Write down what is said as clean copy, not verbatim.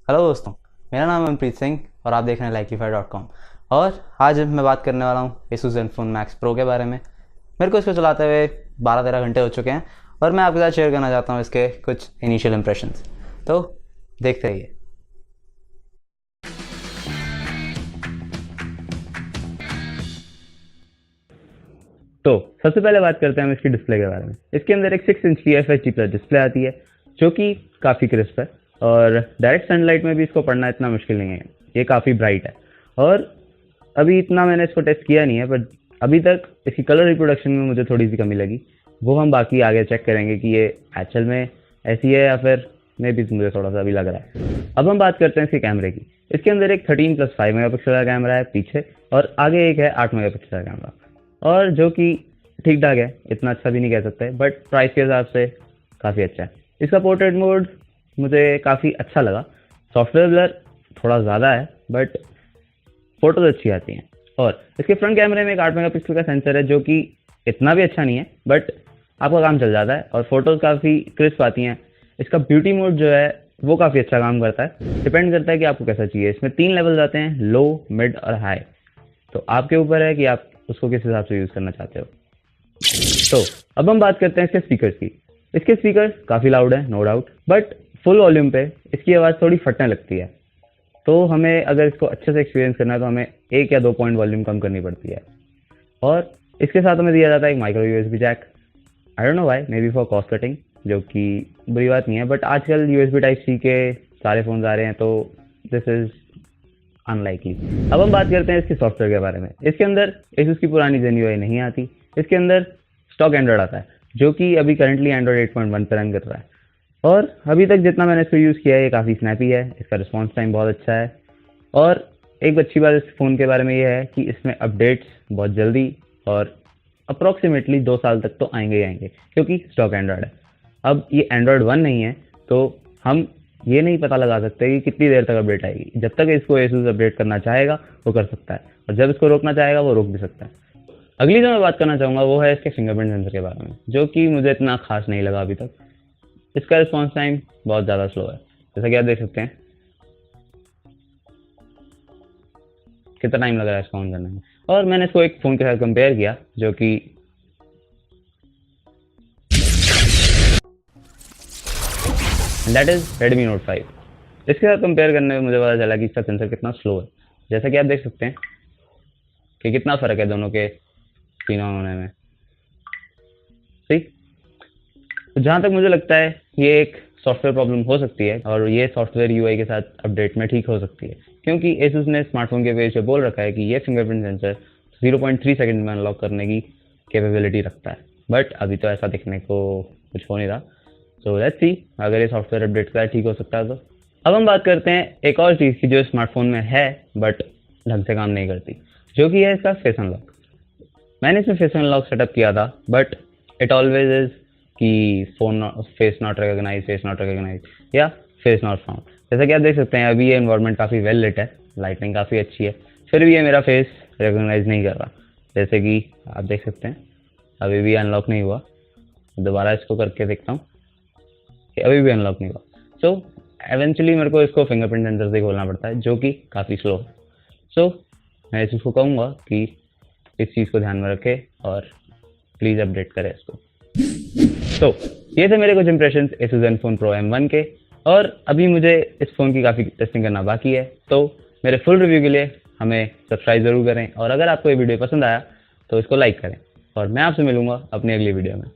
Hello दोस्तों, मेरा नाम है मनप्रीत सिंह और आप देख रहे हैं likelyfad.com। और आज मैं बात करने वाला हूँ Asus Zenfone Max Pro के बारे में। मेरे को इसको चलाते हुए 12-13 घंटे हो चुके हैं और मैं आपके साथ शेयर करना चाहता हूँ इसके कुछ इनिशियल इंप्रेशंस। तो देखते रहिए। तो सबसे पहले बात करते हैं हम इसकी डिस्प्ले के बारे में। इसके अंदर एक 6 इंच की FHD प्लस डिस्प्ले आती है जो कि काफ़ी क्रिस्प है और डायरेक्ट सनलाइट में भी इसको पढ़ना इतना मुश्किल नहीं है। ये काफ़ी ब्राइट है और अभी इतना मैंने इसको टेस्ट किया नहीं है, पर अभी तक इसकी कलर रिप्रोडक्शन में मुझे थोड़ी सी कमी लगी। वो हम बाकी आगे चेक करेंगे कि ये एक्चुअल में ऐसी है या फिर मे भी मुझे थोड़ा सा अभी लग रहा है। अब हम बात करते हैं इसके कैमरे की। इसके अंदर एक 13+5 मेगापिक्सल का कैमरा है पीछे और आगे एक है 8 मेगापिक्सल का कैमरा, और जो कि ठीक ठाक है, इतना अच्छा भी नहीं कह सकते, बट प्राइस के हिसाब से काफ़ी अच्छा है। इसका पोर्ट्रेट मोड मुझे काफ़ी अच्छा लगा। सॉफ्टवेयर ब्लर थोड़ा ज़्यादा है बट फ़ोटोज़ अच्छी आती हैं। और इसके फ्रंट कैमरे में एक 8 मेगापिक्सल का सेंसर है जो कि इतना भी अच्छा नहीं है, बट आपका काम चल जाता है और फोटोज़ काफ़ी क्रिस्प आती हैं। इसका ब्यूटी मोड जो है वो काफ़ी अच्छा काम करता है। डिपेंड करता है कि आपको कैसा चाहिए। इसमें 3 लेवल्स आते हैं, लो, मिड और हाई। तो आपके ऊपर है कि आप उसको किस हिसाब से यूज़ करना चाहते हो। तो अब हम बात करते हैं इसके स्पीकर्स की। इसके स्पीकर काफ़ी लाउड है, no doubt, but full volume पे इसकी आवाज़ थोड़ी फटने लगती है। तो हमें अगर इसको अच्छे से एक्सपीरियंस करना है तो हमें 1 या 2 पॉइंट वॉल्यूम कम करनी पड़ती है। और इसके साथ हमें दिया जाता है एक micro USB jack. I don't know why, maybe for cost cutting, जो कि बुरी बात नहीं है, बट आजकल USB Type-C के सारे फ़ोन आ रहे हैं तो दिस इज़ अनलाइकली। अब हम बात करते हैं इसके सॉफ्टवेयर के बारे में। इसके अंदर Asus की पुरानी Zen UI नहीं आती। इसके अंदर स्टॉक एंड्रॉयड आता है जो कि अभी करंटली एंड्रॉयड 8.1 पर रन कर रहा है। और अभी तक जितना मैंने इसको यूज़ किया है ये काफ़ी स्नैपी है। इसका रिस्पॉन्स टाइम बहुत अच्छा है और एक अच्छी बात इस फ़ोन के बारे में ये है कि इसमें अपडेट्स बहुत जल्दी और अप्रॉक्सीमेटली 2 साल तक तो आएंगे ही आएंगे, क्योंकि स्टॉक एंड्रॉयड है। अब ये एंड्रॉयड 1 नहीं है तो हम ये नहीं पता लगा सकते कि कितनी देर तक अपडेट आएगी। जब तक इसको Asus अपडेट करना चाहेगा वो कर सकता है, और जब इसको रोकना चाहेगा वो रोक भी सकता है। अगली जो मैं बात करना चाहूँगा वो है इसके फिंगरप्रिंट सेंसर के बारे में, जो कि मुझे इतना खास नहीं लगा अभी तक। इसका रिस्पॉन्स टाइम बहुत ज़्यादा स्लो है, जैसा कि आप देख सकते हैं। कितना टाइम लग रहा है इसको ऑन करने में। और मैंने इसको एक फ़ोन के साथ कंपेयर किया जो कि दैट इज़ Redmi Note 5। इसके साथ कंपेयर करने में मुझे पता चला कि इसका सेंसर कितना स्लो है। जैसा कि आप देख सकते हैं कि कितना फ़र्क है दोनों के तीनों होने में। ठीक, तो जहाँ तक मुझे लगता है ये एक सॉफ्टवेयर प्रॉब्लम हो सकती है और ये सॉफ्टवेयर UI के साथ अपडेट में ठीक हो सकती है, क्योंकि Asus ने स्मार्टफोन के पेज पे बोल रखा है कि ये फिंगरप्रिंट सेंसर 0.3 सेकंड में अनलॉक करने की कैपेबिलिटी रखता है। बट अभी तो ऐसा दिखने को कुछ हो नहीं रहा। सो लेट्स सी, अगर ये सॉफ्टवेयर अपडेट का ठीक हो सकता है तो। अब हम बात करते हैं एक और चीज़ की जो स्मार्टफोन में है बट ढंग से काम नहीं करती, जो कि है इसका फेस अनलॉक। मैंने इसमें फेस अनलॉक सेटअप किया था बट इट ऑलवेज इज कि फेस नॉट रिकॉग्नाइज या फेस नॉट फाउंड। जैसा कि आप देख सकते हैं अभी ये एनवायरनमेंट काफ़ी वेल लिट है, लाइटनिंग काफ़ी अच्छी है, फिर भी ये मेरा फेस रिकॉग्नाइज नहीं कर रहा। जैसे कि आप देख सकते हैं अभी भी अनलॉक नहीं हुआ। दोबारा इसको करके देखता हूँ, अभी भी अनलॉक नहीं हुआ। सो एवेंचुअली मेरे को इसको फिंगरप्रिंट सेंसर से खोलना पड़ता है, जो कि काफ़ी स्लो है। सो मैं इस चीज़ को कहूँगा कि इस चीज़ को ध्यान में रखें और प्लीज़ अपडेट करें इसको। तो ये थे मेरे कुछ impressions Asus Zenfone Pro M1 के, और अभी मुझे इस फ़ोन की काफ़ी टेस्टिंग करना बाकी है। तो मेरे फुल रिव्यू के लिए हमें सब्सक्राइब ज़रूर करें, और अगर आपको ये वीडियो पसंद आया तो इसको लाइक करें, और मैं आपसे मिलूँगा अपनी अगली वीडियो में।